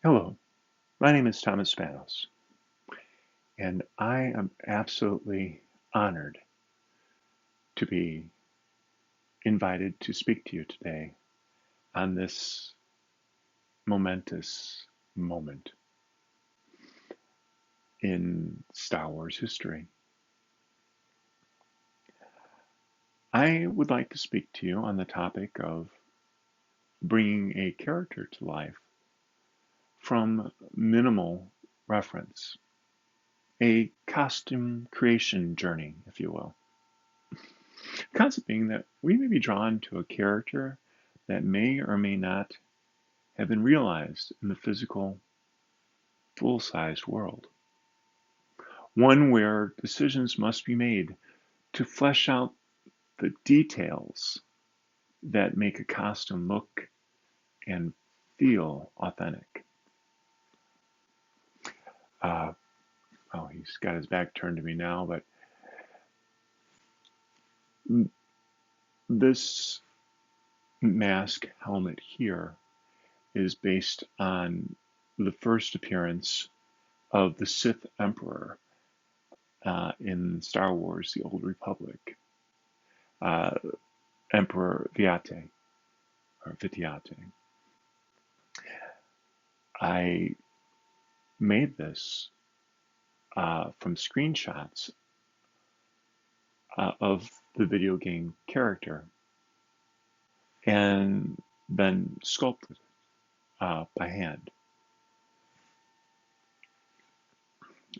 Hello, my name is Thomas Spanos, and I am absolutely honored to be invited to speak to you today on this momentous moment in Star Wars history. I would like to speak to you on the topic of bringing a character to life from minimal reference, a costume creation journey, if you will. The concept being that we may be drawn to a character that may or may not have been realized in the physical, full-sized world. One where decisions must be made to flesh out the details that make a costume look and feel authentic. Uh, oh, he's got his back turned to me now, but this mask helmet here is based on the first appearance of the Sith Emperor in Star Wars: The Old Republic, uh, Emperor Viate or Vitiate. I made this from screenshots of the video game character and then sculpted by hand.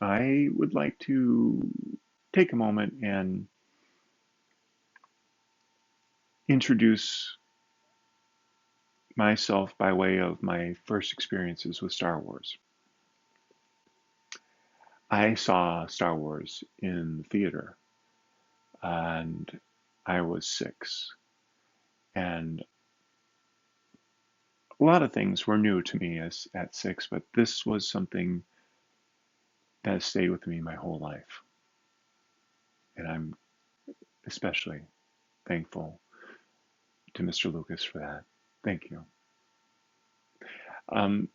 I would like to take a moment and introduce myself by way of my first experiences with Star Wars. I saw Star Wars in the theater and I was 6. And a lot of things were new to me as at 6, but this was something that has stayed with me my whole life. And I'm especially thankful to Mr. Lucas for that. Thank you. Um,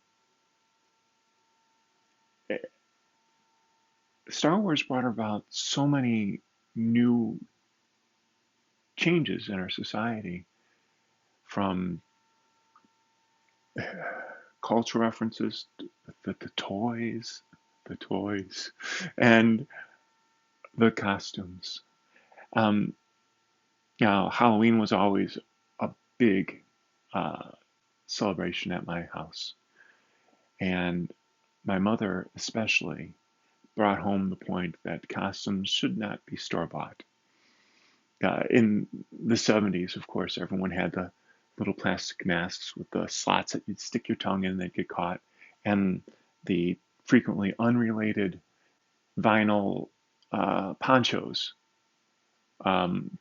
Star Wars brought about so many new changes in our society, from cultural references, the toys, the toys, and the costumes. Um, Now, Halloween was always a big uh, celebration at my house, and my mother especially brought home the point that costumes should not be store-bought. In the 70s, of course, everyone had the little plastic masks with the slots that you'd stick your tongue in and they'd get caught, and the frequently unrelated vinyl ponchos um,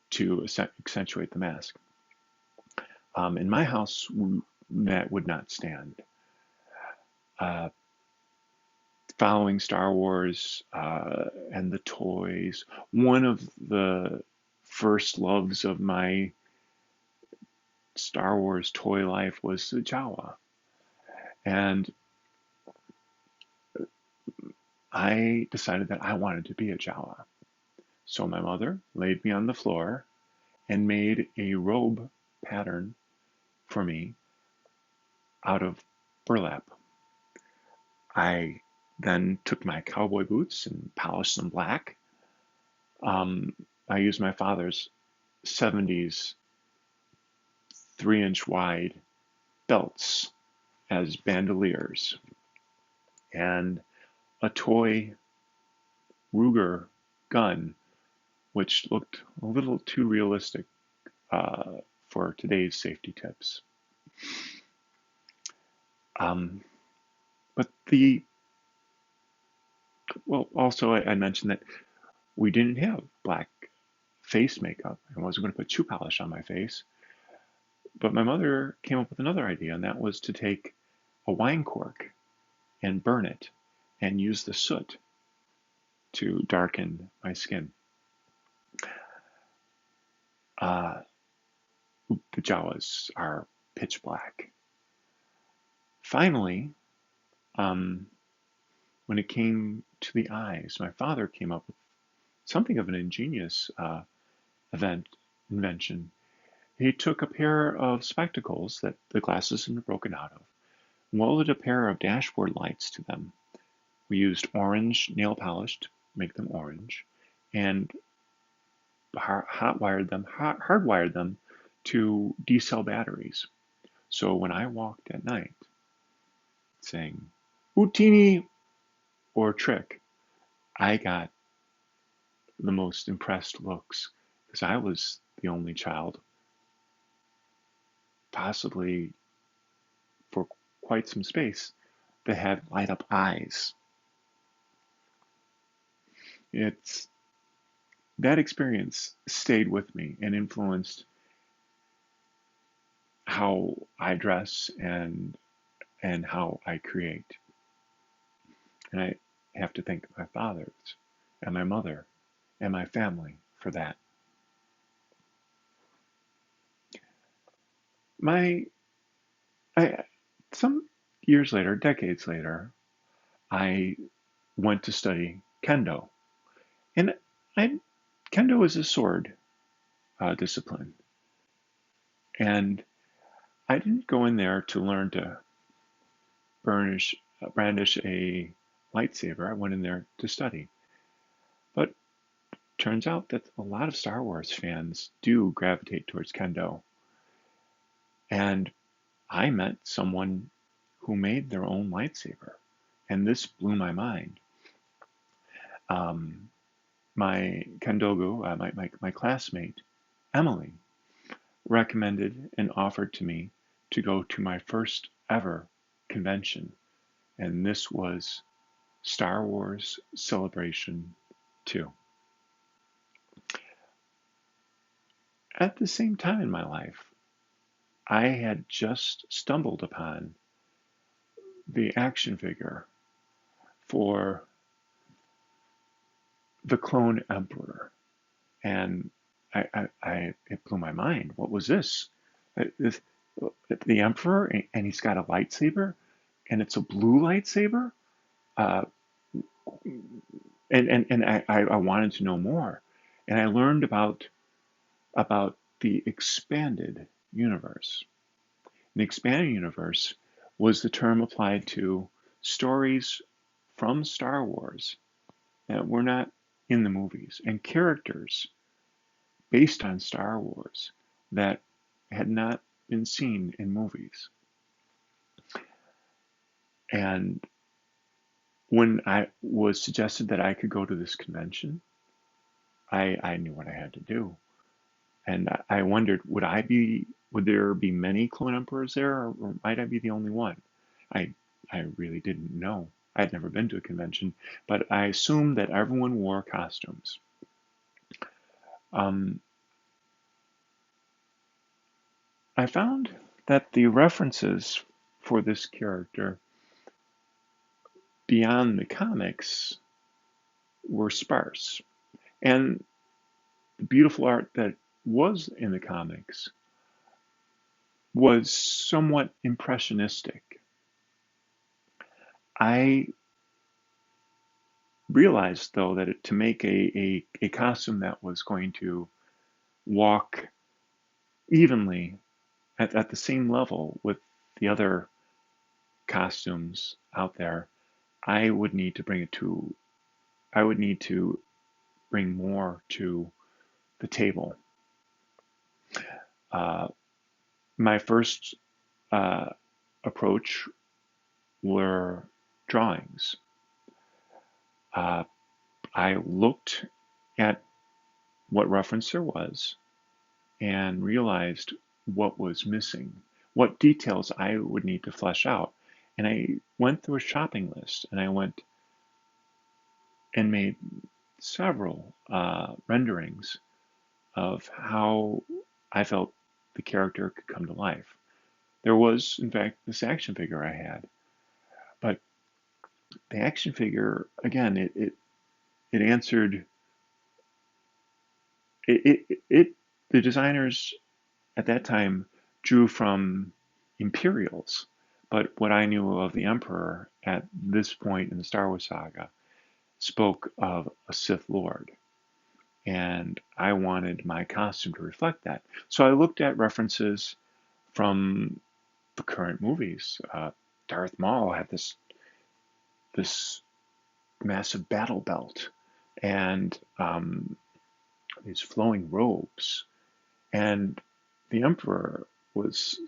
to accentuate the mask. In my house, that would not stand. Uh, Following Star Wars and the toys, one of the first loves of my Star Wars toy life was the Jawa. And I decided that I wanted to be a Jawa. So my mother laid me on the floor and made a robe pattern for me out of burlap. I then took my cowboy boots and polished them black. I used my father's 70s 3-inch wide belts as bandoliers and a toy Ruger gun, which looked a little too realistic for today's safety tips. Um, but also I mentioned that we didn't have black face makeup. I wasn't going to put shoe polish on my face. But my mother came up with another idea, and that was to take a wine cork and burn it and use the soot to darken my skin. Uh, the Jawas are pitch black. Finally, Um, when it came to the eyes, my father came up with something of an ingenious event invention. He took a pair of spectacles that the glasses had been broken out of, welded a pair of dashboard lights to them. We used orange nail polish to make them orange, and hardwired them to D-cell batteries. So when I walked at night saying Utini or trick, I got the most impressed looks because I was the only child, possibly for quite some space, that had light up eyes. It's that experience stayed with me and influenced how I dress and how I create. And I have to thank my father and my mother and my family for that. My I some years later, decades later, I went to study kendo, and I kendo is a sword discipline, and I didn't go in there to learn to brandish a lightsaber. I went in there to study, but turns out that a lot of Star Wars fans do gravitate towards kendo, and I met someone who made their own lightsaber, and this blew my mind. Um, my kendogu, my classmate, Emily, recommended and offered to me to go to my first ever convention, and this was Star Wars Celebration 2. At the same time in my life, I had just stumbled upon the action figure for the Clone Emperor, and it blew my mind. What was this? This the Emperor, and he's got a lightsaber, and it's a blue lightsaber. Uh, and I wanted to know more, and I learned about the expanded universe. The expanded universe was the term applied to stories from Star Wars that were not in the movies, and characters based on Star Wars that had not been seen in movies. And when I was suggested that I could go to this convention, I knew what I had to do. And I wondered, would there be many clone emperors there, or might I be the only one? I, I really didn't know. I'd never been to a convention, but I assumed that everyone wore costumes. Um, I found that the references for this character beyond the comics were sparse. And the beautiful art that was in the comics was somewhat impressionistic. I realized, though, that to make a costume that was going to walk evenly at the same level with the other costumes out there, I would need to bring it to, I would need to bring more to the table. Uh, my first uh, approach were drawings. Uh, I looked at what reference there was and realized what was missing, what details I would need to flesh out. And I went through a shopping list and I went and made several renderings of how I felt the character could come to life. There was, in fact, this action figure I had, but the action figure, again, it answered, the designers at that time drew from Imperials, But what I knew of the Emperor at this point in the Star Wars saga spoke of a Sith Lord, and I wanted my costume to reflect that. So I looked at references from the current movies. Darth Maul had this massive battle belt and these flowing robes, and the Emperor was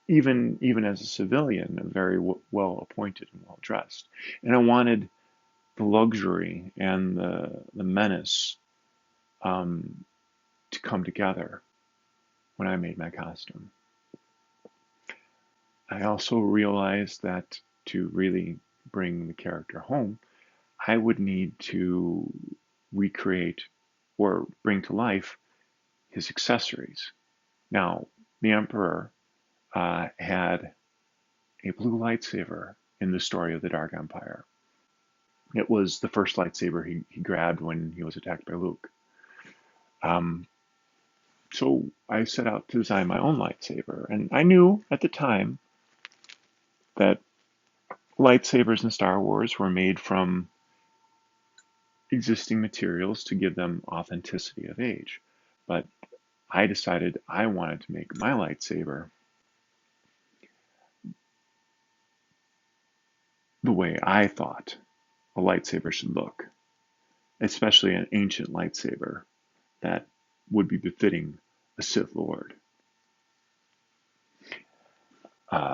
even as a civilian very well appointed and well dressed, and I wanted the luxury and the menace um, to come together when I made my costume. I also realized that to really bring the character home, I would need to recreate or bring to life his accessories. Now, the Emperor had a blue lightsaber in the story of the Dark Empire. It was the first lightsaber he grabbed when he was attacked by Luke. Um, so I set out to design my own lightsaber, and I knew at the time that lightsabers in Star Wars were made from existing materials to give them authenticity of age. But I decided I wanted to make my lightsaber the way I thought a lightsaber should look, especially an ancient lightsaber that would be befitting a Sith Lord.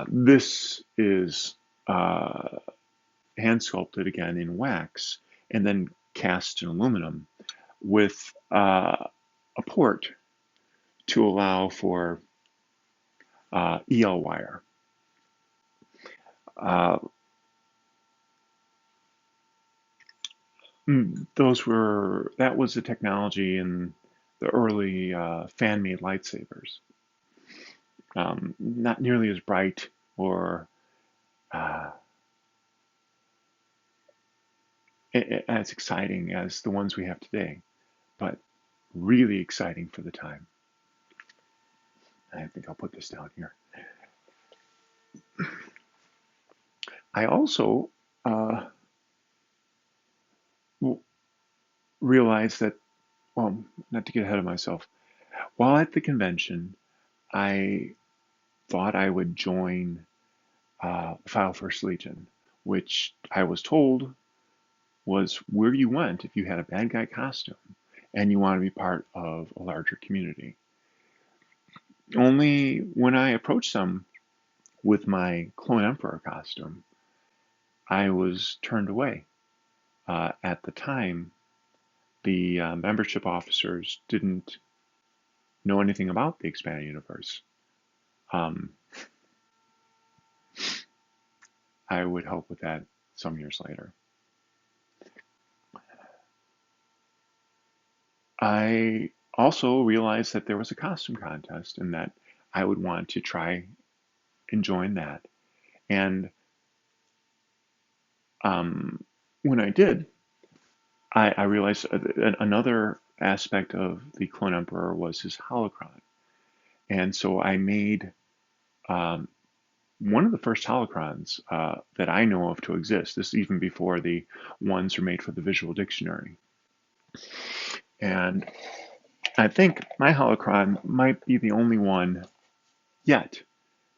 This is hand sculpted again in wax and then cast in aluminum with a port to allow for EL wire. Uh, that was the technology in the early fan-made lightsabers. Not nearly as bright or uh, as exciting as the ones we have today, but really exciting for the time. I think I'll put this down here. I also realized that, well, not to get ahead of myself, while at the convention, I thought I would join File First Legion, which I was told was where you went if you had a bad guy costume and you want to be part of a larger community. Only when I approached them with my Clone Emperor costume, I was turned away. At the time, the membership officers didn't know anything about the expanded universe. Um, I would help with that some years later. I also realized that there was a costume contest and that I would want to try and join that. And when I did, I realized another aspect of the Clone Emperor was his holocron. And so I made um, one of the first holocrons that I know of to exist. This is even before the ones are made for the visual dictionary. And I think my holocron might be the only one yet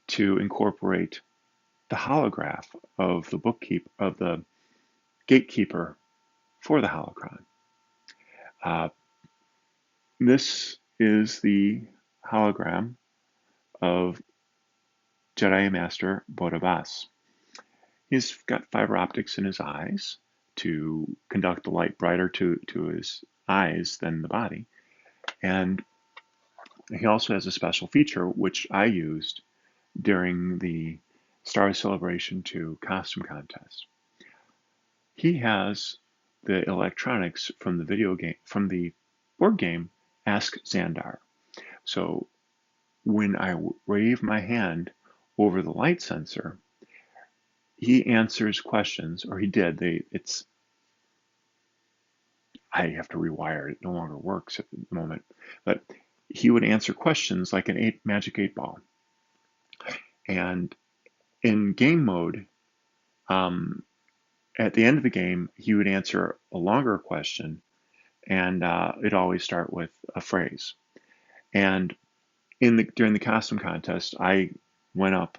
to incorporate the holograph of the gatekeeper for the holocron. This is the hologram of Jedi Master Bodabas. He's got fiber optics in his eyes to conduct the light brighter to his eyes than the body. And he also has a special feature which I used during the Star Wars Celebration 2 costume contest. He has the electronics from the video game, from the board game Ask Xandar. So when I wave my hand over the light sensor, he answers questions, or he did. I have to rewire it. It no longer works at the moment. But he would answer questions like an magic 8 ball. And in game mode, um, at the end of the game, he would answer a longer question, and it'd always start with a phrase. And during the costume contest, I went up,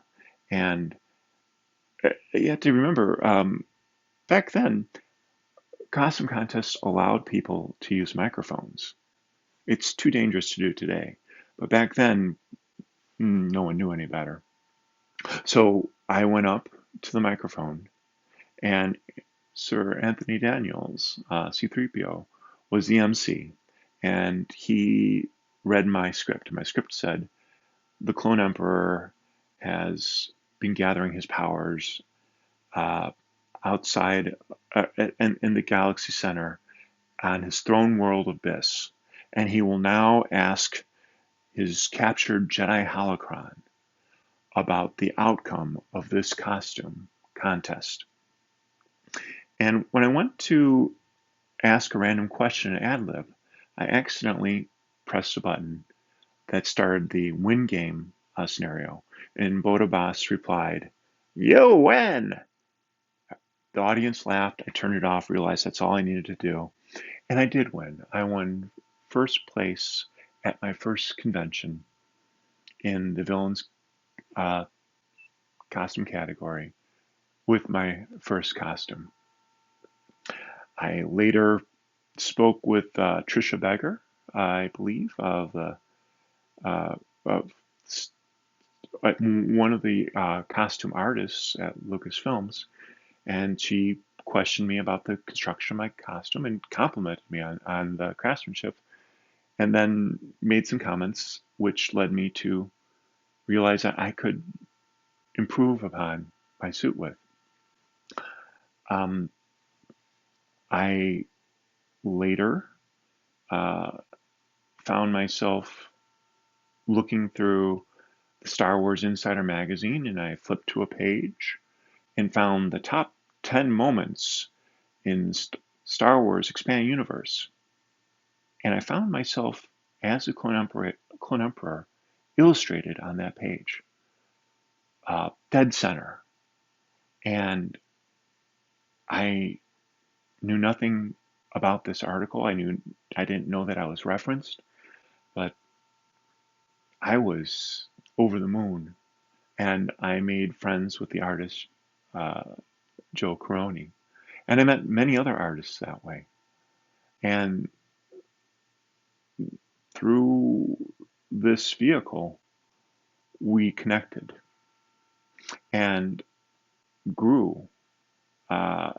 and you have to remember, back then, costume contests allowed people to use microphones. It's too dangerous to do today, but back then, no one knew any better. So I went up to the microphone, and Sir Anthony Daniels, C3PO, was the MC, and he read my script. My script said, the Clone Emperor has been gathering his powers uh, outside in the galaxy center on his throne world Abyss, and he will now ask his captured Jedi holocron about the outcome of this costume contest. And when I went to ask a random question in AdLib, I accidentally pressed a button that started the win game scenario. And Boda Boss replied, "You win!" The audience laughed. I turned it off, realized that's all I needed to do. And I did win. I won first place at my first convention in the villains uh, costume category with my first costume. I later spoke with Trisha Beggar, I believe, uh, of one of the costume artists at Lucasfilms, and she questioned me about the construction of my costume and complimented me on the craftsmanship, and then made some comments which led me to realize that I could improve upon my suit with. Um, I later uh, found myself looking through the Star Wars Insider magazine, and I flipped to a page and found the top 10 moments in Star Wars Expanded Universe. And I found myself as a Clone Emperor illustrated on that page, dead center. And I knew nothing about this article. I didn't know that I was referenced, but I was over the moon, and I made friends with the artist uh, Joe Caroni, and I met many other artists that way. And through this vehicle, we connected and grew uh,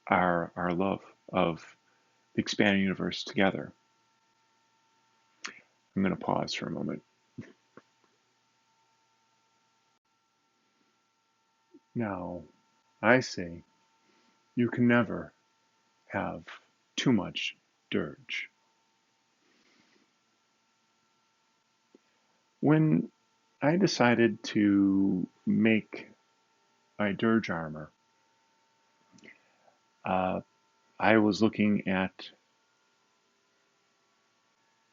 our love of the expanded universe together. I'm going to pause for a moment. Now, I say you can never have too much dirge. When I decided to make my dirge armor, uh, I was looking at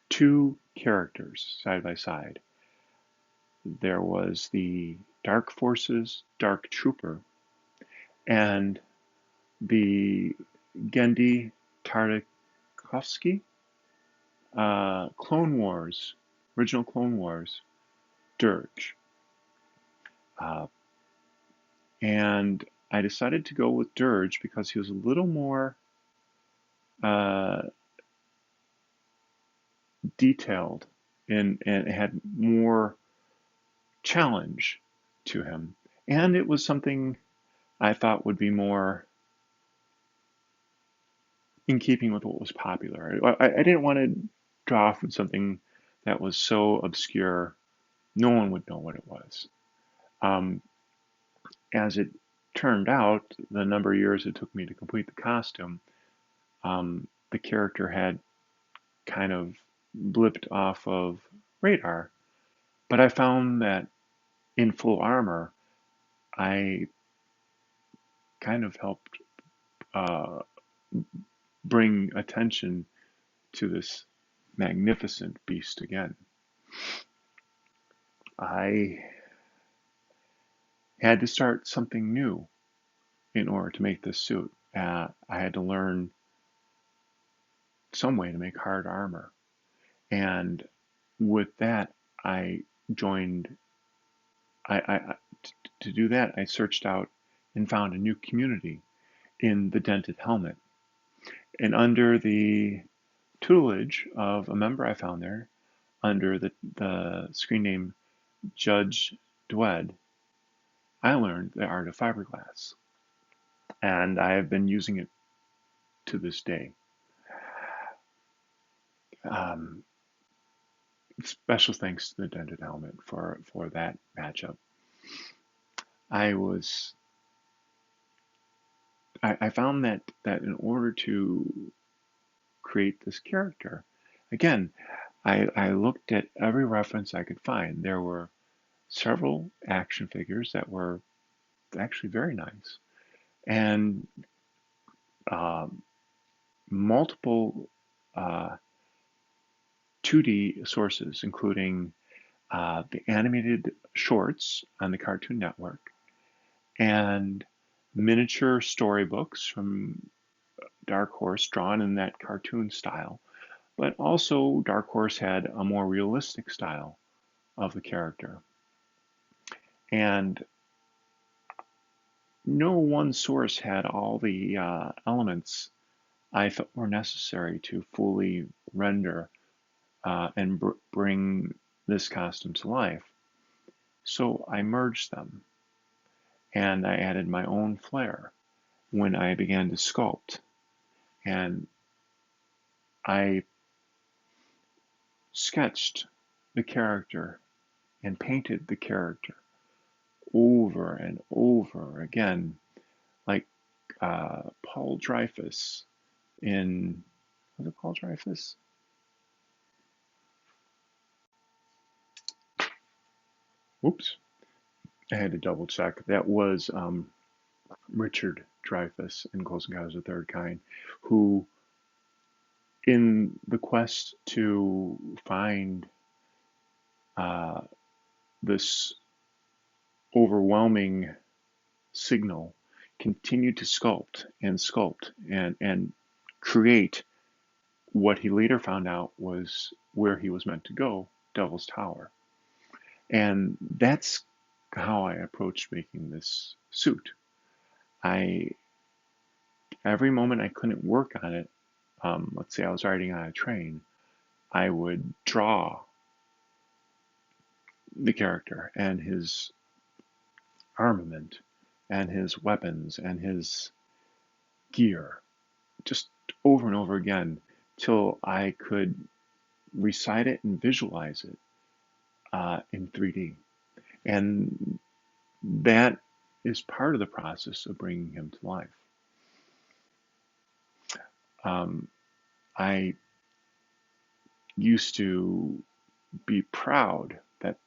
two characters side by side. There was the Dark Forces Dark Trooper and the Gendy Tartakovsky Clone Wars, original Clone Wars Dirge. Uh, and I decided to go with Dirge because he was a little more uh, detailed and had more challenge to him. And it was something I thought would be more in keeping with what was popular. I didn't want to draw from something that was so obscure, no one would know what it was. Um, as it turned out, the number of years it took me to complete the costume, the character had kind of blipped off of radar. But I found that in full armor, I kind of helped uh, bring attention to this magnificent beast again. I had to start something new in order to make this suit. I had to learn some way to make hard armor. And with that, I joined, to do that, I searched out and found a new community in the dented helmet. And under the tutelage of a member I found there, under the screen name Judge Dwed, I learned the art of fiberglass. And I have been using it to this day. Um, Special thanks to the dented helmet for that matchup. I was I found that in order to create this character, again, I looked at every reference I could find. There were several action figures that were actually very nice, and um, multiple uh, 2D sources, including the animated shorts on the Cartoon Network and miniature storybooks from Dark Horse drawn in that cartoon style. But also, Dark Horse had a more realistic style of the character. And no one source had all the elements I thought were necessary to fully render and bring this costume to life. So I merged them and I added my own flair when I began to sculpt. And I sketched the character and painted the character over and over again, like Paul Dreyfus in, was it Paul Dreyfus? Whoops, I had to double check. That was Richard Dreyfuss in Close Encounters of the Third Kind, who, in the quest to find uh, this overwhelming signal, continued to sculpt and create what he later found out was where he was meant to go, Devil's Tower. And that's how I approached making this suit. I Every moment I couldn't work on it, let's say I was riding on a train, I would draw the character and his armament and his weapons and his gear just over and over again till I could recite it and visualize it in 3D. And that is part of the process of bringing him to life. Um, I used to be proud that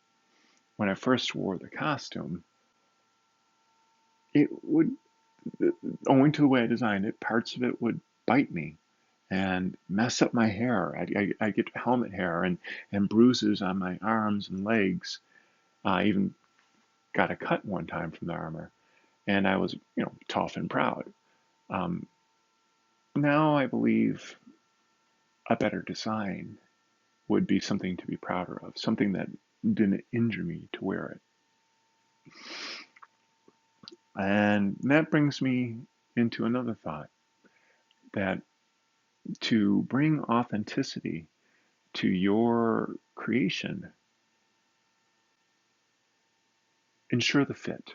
when I first wore the costume, it would, owing to the way I designed it, parts of it would bite me and mess up my hair. I get helmet hair and bruises on my arms and legs. I even got a cut one time from the armor, and I was, tough and proud. Um, Now I believe a better design would be something to be prouder of, something that didn't injure me to wear it. And that brings me into another thought, that to bring authenticity to your creation, ensure the fit.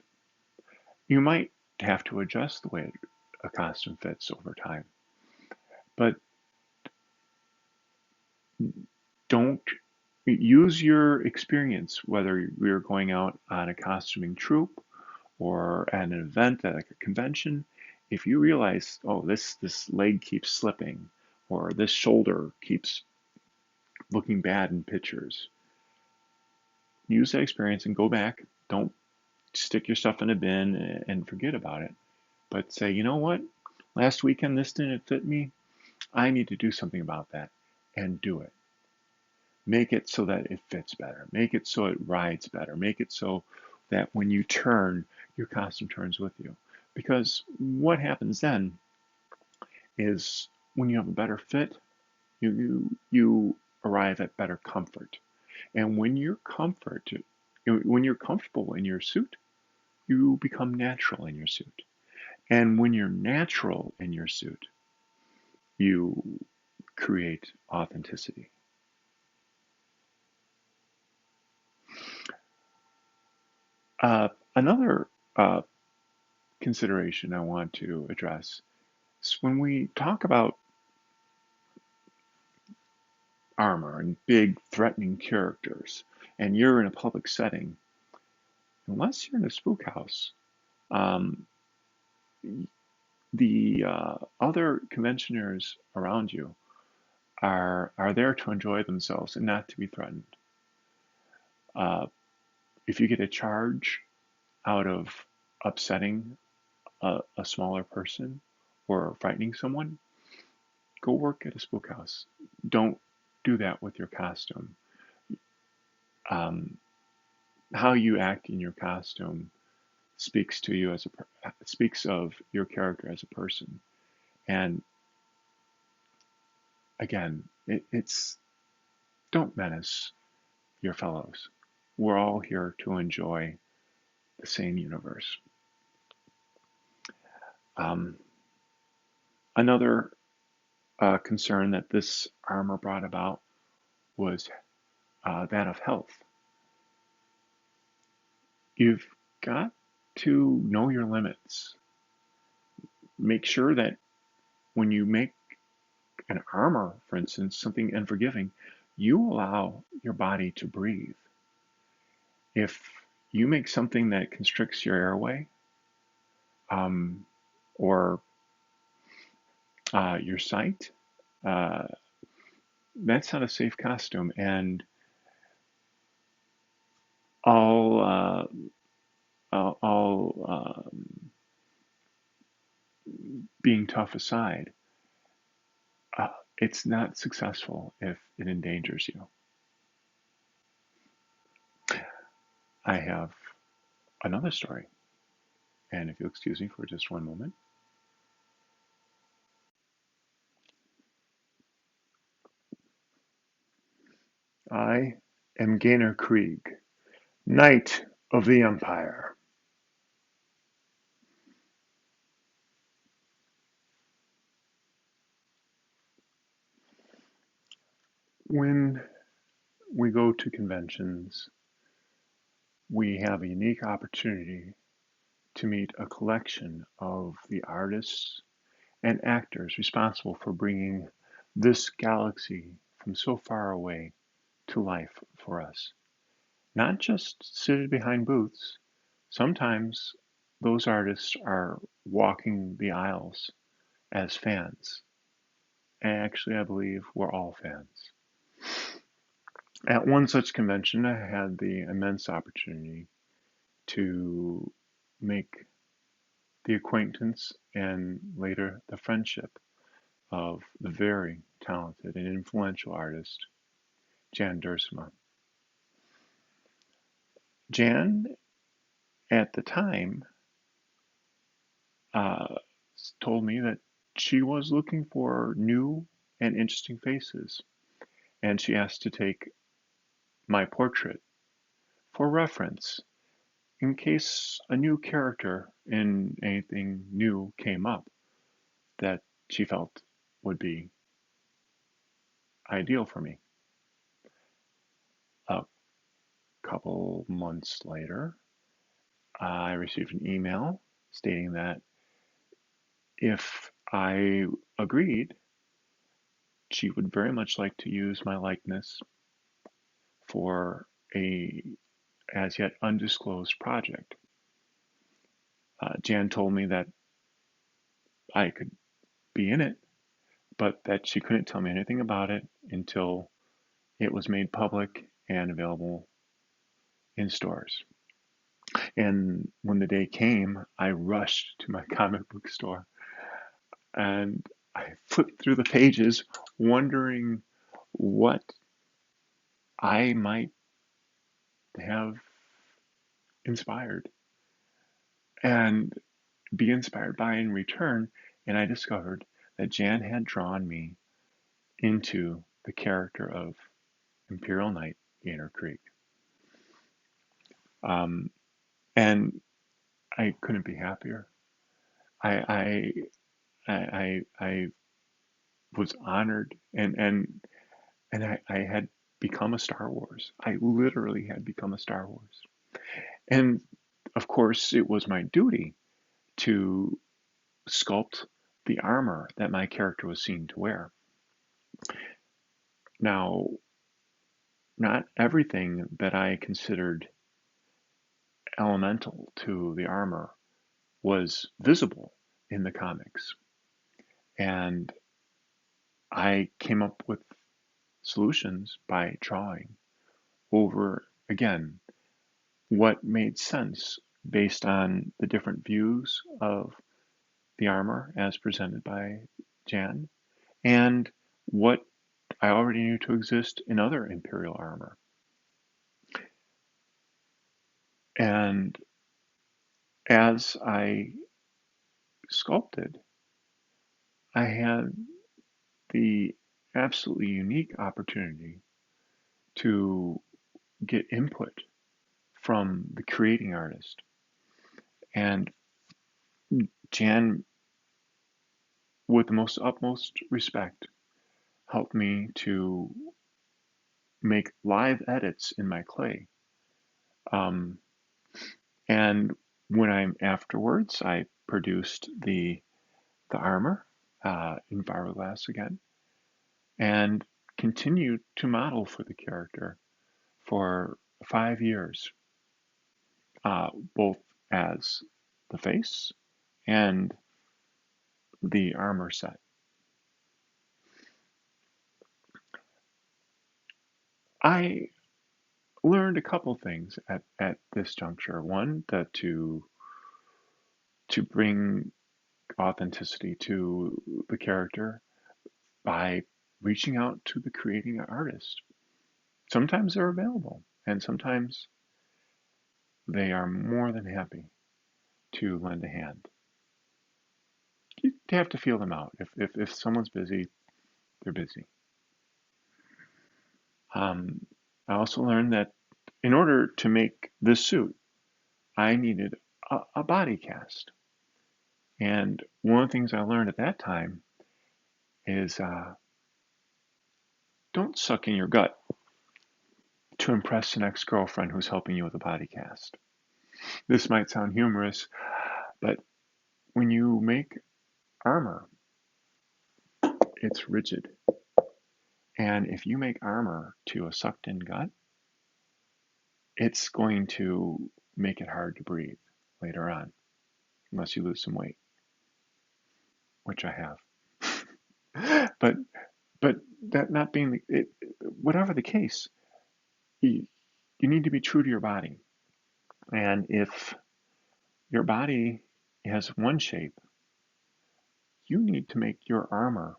You might have to adjust the way a costume fits over time, but don't use your experience, whether you're going out on a costuming troupe or at an event at like a convention. If you realize, oh, this leg keeps slipping, or this shoulder keeps looking bad in pictures, use that experience and go back. Don't stick your stuff in a bin and forget about it, but say, you know what? Last weekend this didn't fit me. I need to do something about that, and do it. Make it so that it fits better. Make it so it rides better. Make it so that when you turn, your costume turns with you. Because what happens then is when you have a better fit, you arrive at better comfort. And when you're comfortable in your suit, you become natural in your suit. And when you're natural in your suit, you create authenticity. Another consideration I want to address is when we talk about armor and big threatening characters, and you're in a public setting, unless you're in a spook house, um, the other conventioners around you are there to enjoy themselves and not to be threatened. Uh, if you get a charge out of upsetting a smaller person or frightening someone, go work at a spook house. Don't do that with your costume. Um, how you act in your costume speaks to you speaks of your character as a person. And again, it's don't menace your fellows. We're all here to enjoy the same universe. Um, another concern that this armor brought about was that of health. You've got to know your limits. Make sure that when you make an armor, for instance, something unforgiving, you allow your body to breathe. If you make something that constricts your airway um, or your sight, uh, that's not a safe costume. And all, being tough aside, uh, it's not successful if it endangers you. I have another story, and if you'll excuse me for just one moment. I am Gaynor Krieg, Knight of the Empire. When we go to conventions, we have a unique opportunity to meet a collection of the artists and actors responsible for bringing this galaxy from so far away to life for us. Not just seated behind booths, sometimes those artists are walking the aisles as fans. And actually, I believe we're all fans. At one such convention, I had the immense opportunity to make the acquaintance and later the friendship of the very talented and influential artist, Jan Duursema. Jan, at the time, uh, told me that she was looking for new and interesting faces, and she asked to take my portrait for reference in case a new character in anything new came up that she felt would be ideal for me. A couple months later, I received an email stating that if I agreed, she would very much like to use my likeness for a as yet undisclosed project. Jan told me that I could be in it, but that she couldn't tell me anything about it until it was made public and available in stores. And when the day came, I rushed to my comic book store and I flipped through the pages, wondering what I might have inspired. and be inspired by in return. And I discovered that Jan had drawn me into the character of Imperial Knight Gaynor Creek. Um, and I couldn't be happier. I, I was honored, and I had become a Star Wars. I literally had become a Star Wars. And of course, it was my duty to sculpt the armor that my character was seen to wear. Now, not everything that I considered elemental to the armor was visible in the comics. And I came up with solutions by drawing over again what made sense based on the different views of the armor as presented by Jan and what I already knew to exist in other Imperial armor. And as I sculpted, I had the absolutely unique opportunity to get input from the creating artist. And Jan, with the most utmost respect, helped me to make live edits in my clay. Um, and when I'm afterwards, I produced the armor in fiberglass again, and continued to model for the character for 5 years, both as the face and the armor set. I learned a couple things at this juncture. One, that to bring authenticity to the character by reaching out to the creating artist. Sometimes they're available, and sometimes they are more than happy to lend a hand. You have to feel them out. If someone's busy, they're busy. Um, I also learned that in order to make this suit, I needed a body cast. And one of the things I learned at that time is don't suck in your gut to impress an ex-girlfriend who's helping you with a body cast. This might sound humorous, but when you make armor, it's rigid. And if you make armor to a sucked in gut, it's going to make it hard to breathe later on, unless you lose some weight, which I have. but but that not being it, whatever the case, you need to be true to your body. And if your body has one shape, you need to make your armor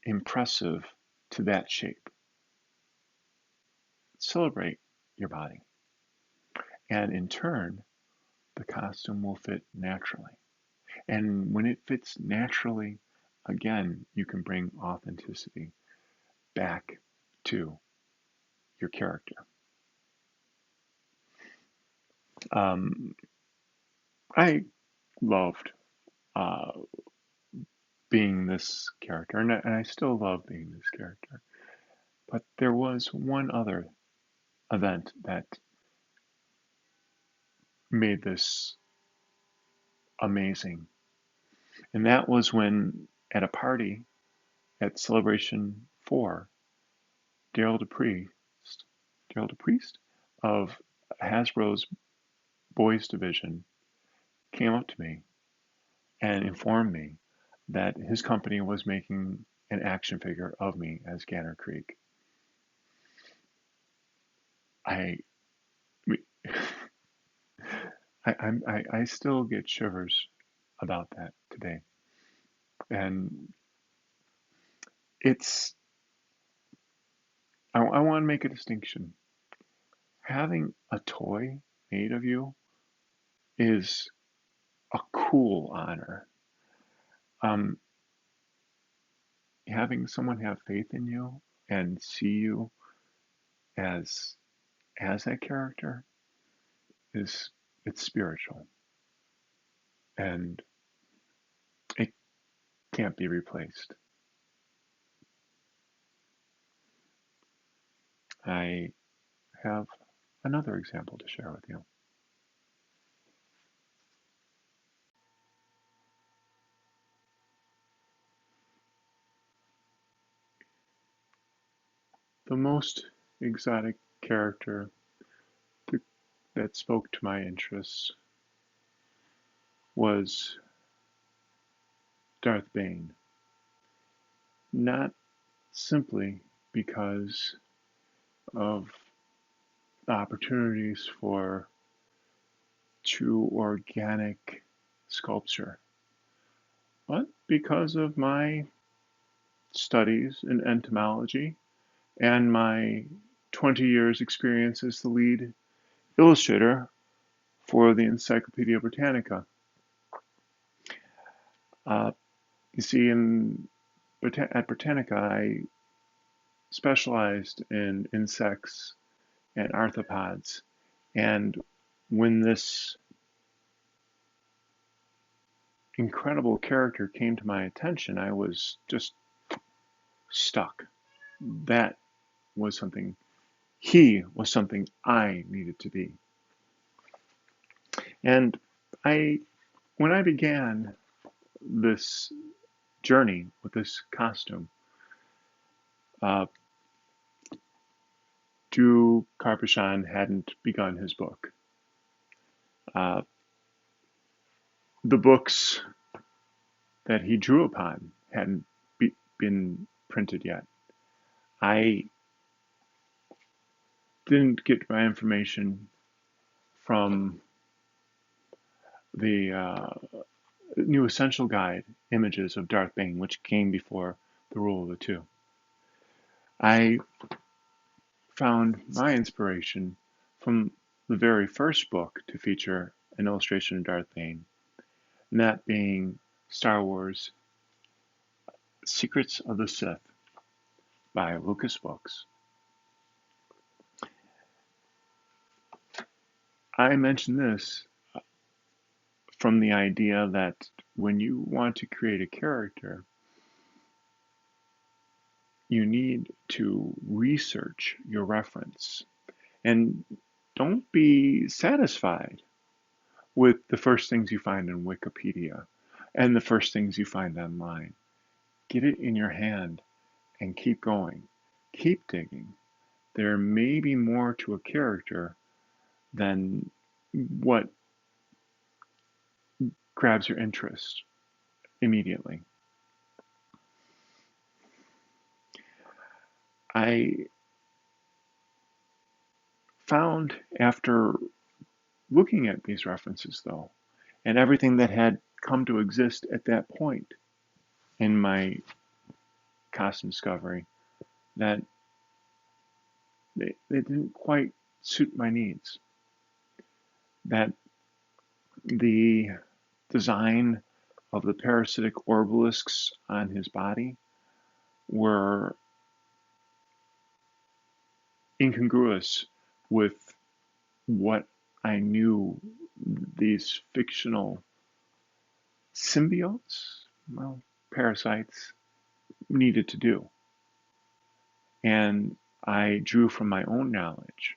impressive to that shape. Celebrate your body. And in turn, the costume will fit naturally. And when it fits naturally, again, you can bring authenticity back to your character. Um, I loved uh, being this character, and I still love being this character. But there was one other event that made this amazing, and that was when at a party at Celebration 4, Daryl DePriest, Daryl DePriest of Hasbro's Boys Division came up to me and informed me that his company was making an action figure of me as Gaynor Creek. I, I still get shivers about that today, and it's I want to make a distinction. Having a toy made of you is a cool honor. Um, Having someone have faith in you and see you as that character is it's spiritual and it can't be replaced. I have another example to share with you. The most exotic character that spoke to my interests was Darth Bane. Not simply because of the opportunities for true organic sculpture, but because of my studies in entomology and my 20 years experience as the lead illustrator for the Encyclopedia Britannica. Uh, you see, at Britannica, I specialized in insects and arthropods. And when this incredible character came to my attention, I was just stuck. That was something, he was something I needed to be. And I, when I began this journey with this costume, uh, Drew Karpyshyn hadn't begun his book. Uh, the books that he drew upon hadn't been printed yet. I didn't get my information from the New Essential Guide images of Darth Bane, which came before The Rule of the Two. I found my inspiration from the very first book to feature an illustration of Darth Bane, and that being Star Wars Secrets of the Sith by Lucas Books. I mention this from the idea that when you want to create a character, you need to research your reference and don't be satisfied with the first things you find in Wikipedia and the first things you find online. Get it in your hand and keep going. Keep digging. There may be more to a character than what grabs your interest immediately. I found after looking at these references, though, and everything that had come to exist at that point in my costume discovery, that they didn't quite suit my needs. That the design of the parasitic obelisks on his body were incongruous with what I knew these fictional symbiotes, well, parasites, needed to do. And I drew from my own knowledge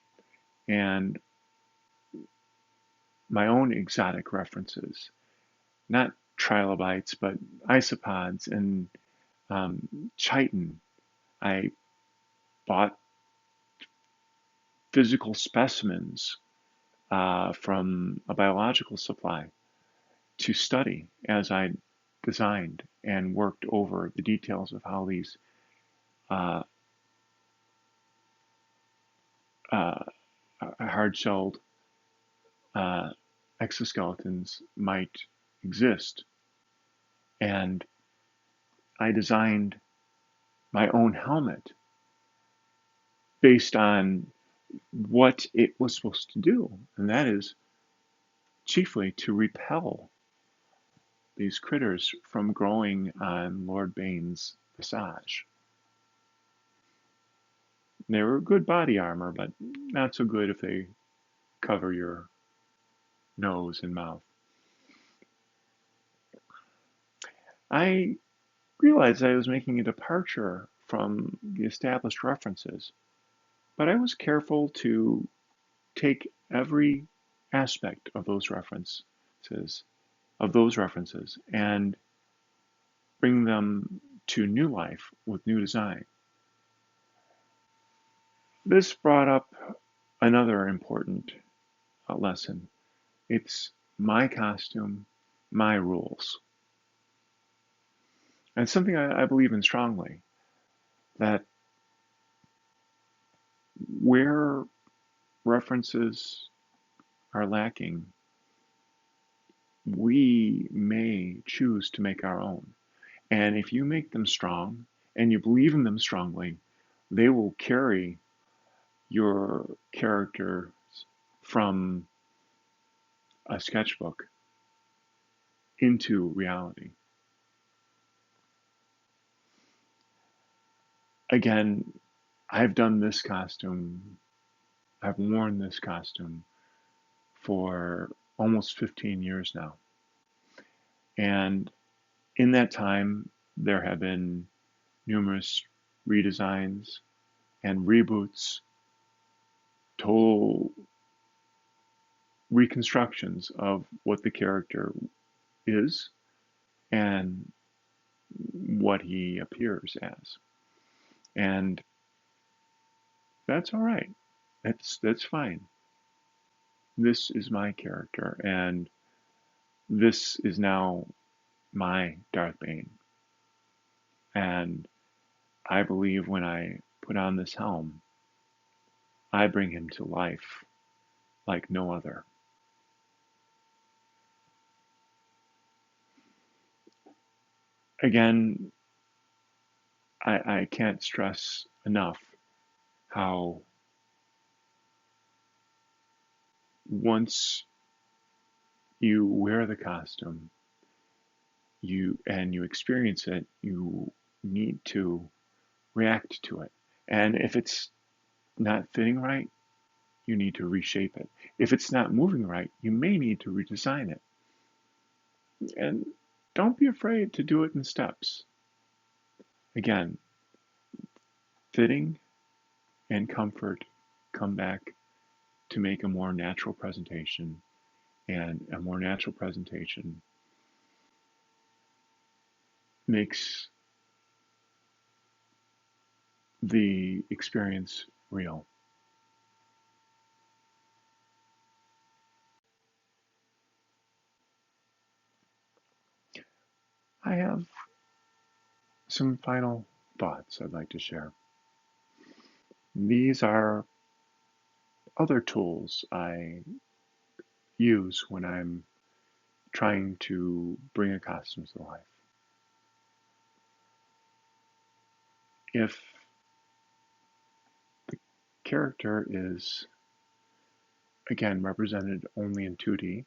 and my own exotic references, not trilobites, but isopods and chitin. I bought physical specimens from a biological supply to study as I designed and worked over the details of how these uh, uh, hard-shelled uh, exoskeletons might exist. And I designed my own helmet based on what it was supposed to do, and that is chiefly to repel these critters from growing on Lord Bane's visage. They were good body armor, but not so good if they cover your nose and mouth. I realized I was making a departure from the established references, but I was careful to take every aspect of those references and bring them to new life with new design. This brought up another important lesson. It's my costume, my rules. And it's something I believe in strongly, that where references are lacking, we may choose to make our own. And if you make them strong and you believe in them strongly, they will carry your characters from a sketchbook into reality. Again, I've done this costume, I've worn this costume for almost 15 years now. And in that time, there have been numerous redesigns and reboots, total reconstructions of what the character is and what he appears as. And that's all right. That's fine. This is my character, and this is now my Darth Bane. And I believe when I put on this helm, I bring him to life like no other. Again, I can't stress enough how once you wear the costume, you experience it, you need to react to it. And if it's not fitting right, you need to reshape it. If it's not moving right, you may need to redesign it. And don't be afraid to do it in steps. Again, fitting and comfort come back to make a more natural presentation, and a more natural presentation makes the experience real. I have some final thoughts I'd like to share. These are other tools I use when I'm trying to bring a costume to life. If the character is, again, represented only in 2D,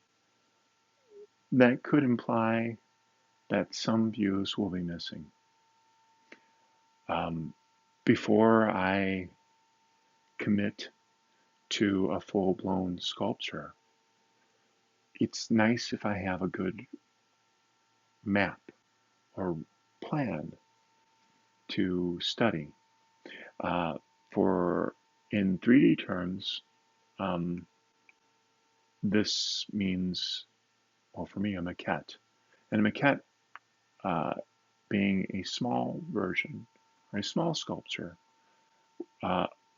that could imply that some views will be missing. Um, before I commit to a full-blown sculpture, it's nice if I have a good map or plan to study. Uh, for in 3D terms, um, this means, well, for me, a maquette. And a maquette uh, being a small version, or a small sculpture,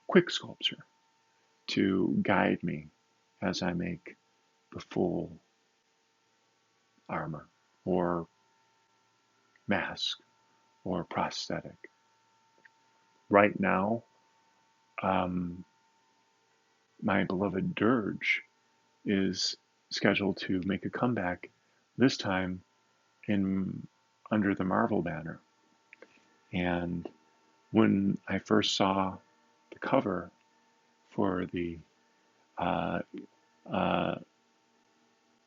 quick sculpture, to guide me as I make the full armor, or mask, or prosthetic. Right now, um, my beloved Dirge is scheduled to make a comeback, this time in under the Marvel banner. And when I first saw the cover for the uh, uh,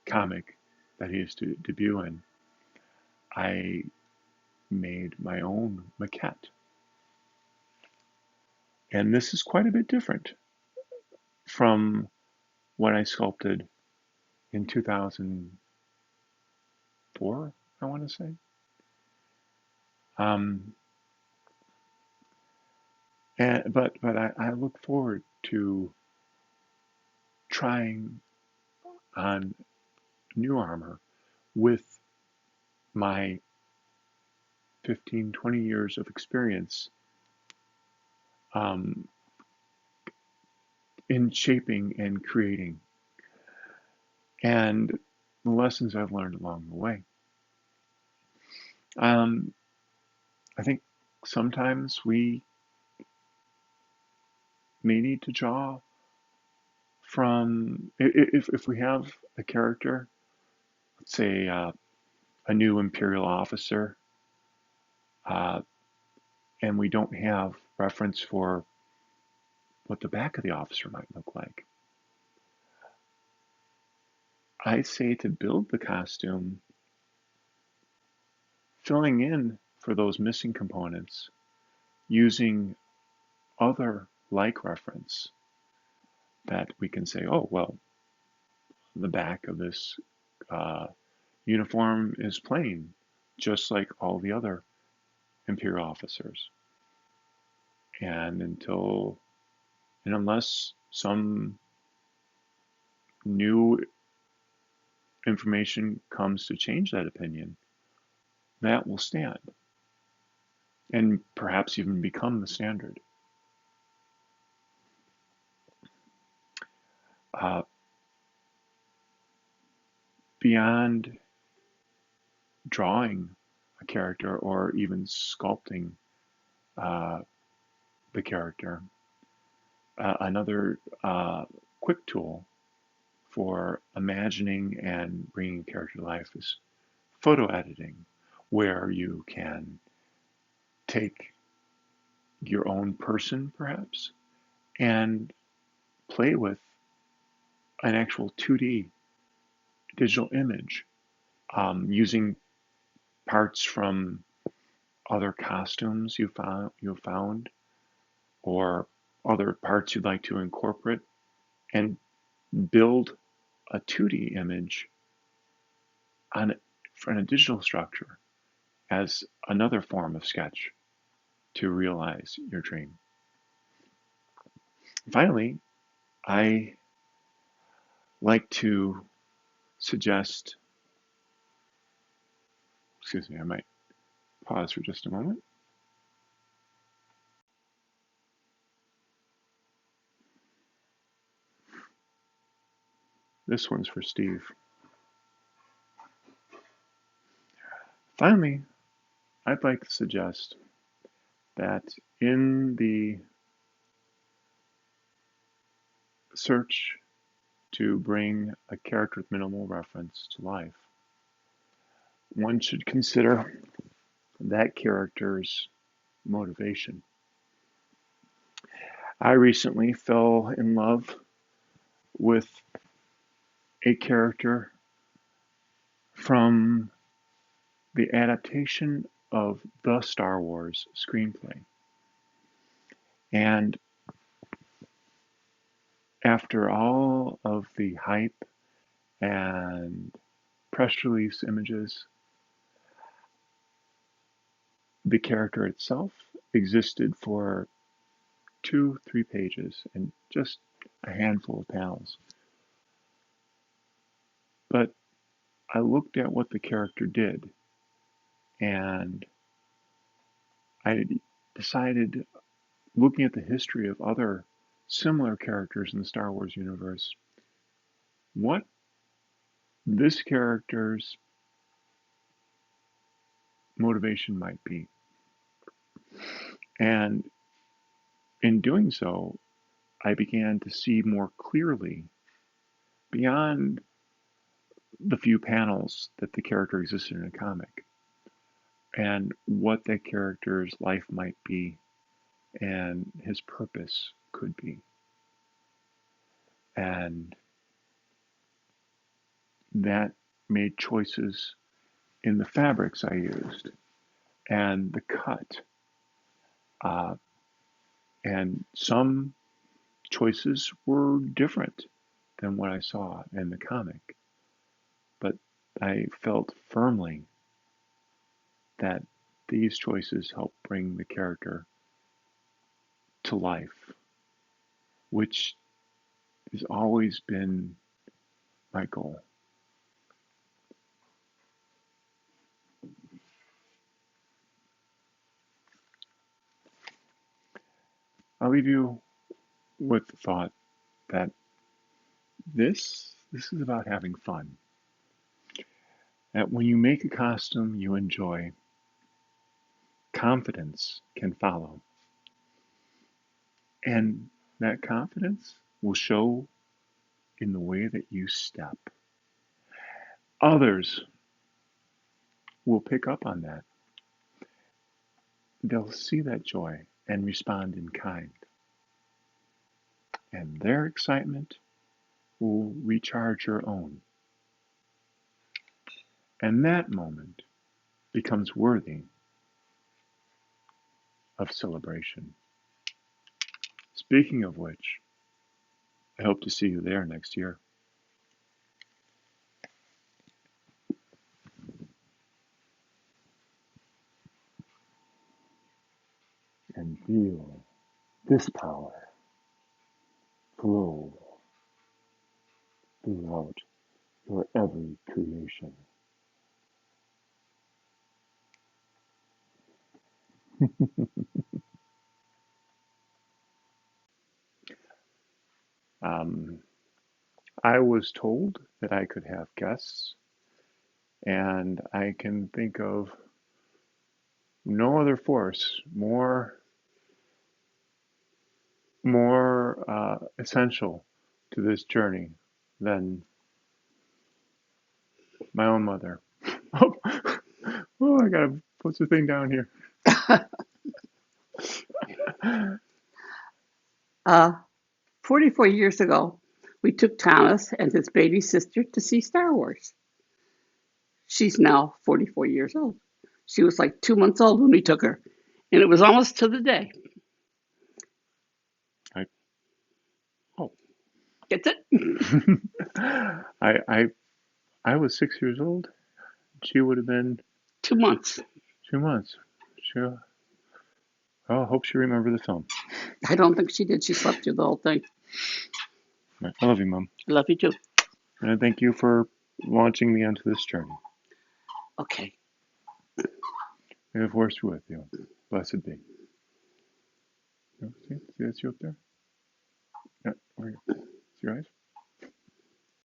comic that he is to debut in, I made my own maquette. And this is quite a bit different from what I sculpted in 2004, I want to say. Um, but I look forward to trying on new armor with my 15, 20 years of experience um, in shaping and creating, and the lessons I've learned along the way. Um, I think sometimes we may need to draw from, if we have a character, let's say a new Imperial officer, uh, and we don't have reference for what the back of the officer might look like. I say to build the costume, filling in for those missing components using other like reference that we can say, oh, well, the back of this uh, uniform is plain, just like all the other Imperial officers. And unless some new information comes to change that opinion, that will stand and perhaps even become the standard. Uh, Beyond drawing a character or even sculpting uh, the character, another quick tool for imagining and bringing a character to life is photo editing, where you can take your own person, perhaps, and play with an actual 2D digital image using parts from other costumes you found, or other parts you'd like to incorporate, and build a 2D image on a digital structure as another form of sketch to realize your dream. Finally, I like to suggest, excuse me, I might pause for just a moment. This one's for Steve. Finally, I'd like to suggest that in the search to bring a character with minimal reference to life, one should consider that character's motivation. I recently fell in love with a character from the adaptation of the Star Wars screenplay. And after all of the hype and press release images, the character itself existed for 2, 3 pages and just a handful of panels. But I looked at what the character did, and I decided, looking at the history of other similar characters in the Star Wars universe, what this character's motivation might be. And in doing so, I began to see more clearly beyond the few panels that the character existed in a comic, and what that character's life might be and his purpose could be. And that made choices in the fabrics I used and the cut. Uh, and some choices were different than what I saw in the comic, but I felt firmly that these choices help bring the character to life, which has always been my goal. I'll leave you with the thought that this is about having fun. That when you make a costume you enjoy, confidence can follow. And that confidence will show in the way that you step. Others will pick up on that. They'll see that joy and respond in kind. And their excitement will recharge your own. And that moment becomes worthy of celebration. Speaking of which, I hope to see you there next year. And feel this power flow throughout your every creation. Um, I was told that I could have guests, and I can think of no other force more essential to this journey than my own mother. Oh, oh, I gotta put the thing down here. 44 years ago, we took Thomas and his baby sister to see Star Wars. She's now 44 years old. She was like 2 months old when we took her, and it was almost to the day. I, oh, Gets it? I I was 6 years old. She would have been 2 months. 2 months. Sure. Oh, I hope she remembered the film. I don't think she did. She slept through the whole thing. I love you, Mom. Love you too. And I thank you for launching me onto this journey. Okay. May the force be with you. Blessed be. See that you up there? Yeah, over here. See your eyes?